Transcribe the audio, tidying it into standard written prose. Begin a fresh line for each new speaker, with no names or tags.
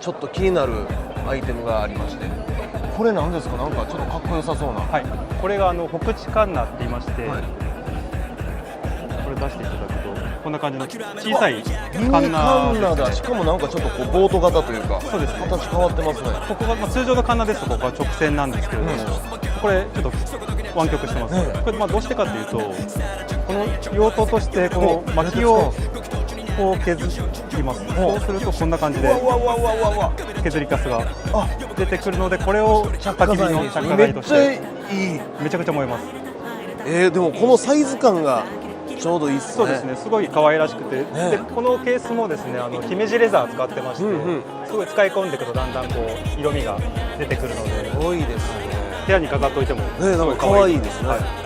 ちょっと気になるアイテムがありまして、これなんですか？なんかちょっとかっこよさそうな。
はい、これが北地カンナって言いまして、
はい、
これ出していただくとこんな感じの小さい
ミニ
カ
カ
ンナ
ンナだ。
ですね。
しかもなんかちょっとこうボート型というか、
そうですね、
形変わってますね。
ここが、通常のカンナですとここは直線なんですけれども、これちょっと湾曲してます、これどうしてかというと、この用途としてこの薪をこう削ります。そうするとこんな感じで削りカスが出てくるので、これを焚き火の着火剤としてめちゃくちゃ燃えます。
でもこのサイズ感がちょうどいいっすね。
そうですね、すごい可愛らしくて、でこのケースもですね、姫路レザー使ってまして、すごい使い込んでいくとだんだんこう色味が出てくるので、
すごいですね。
部屋に飾っておいてもす
なんか可
ごい可愛い
愛いですね。
はい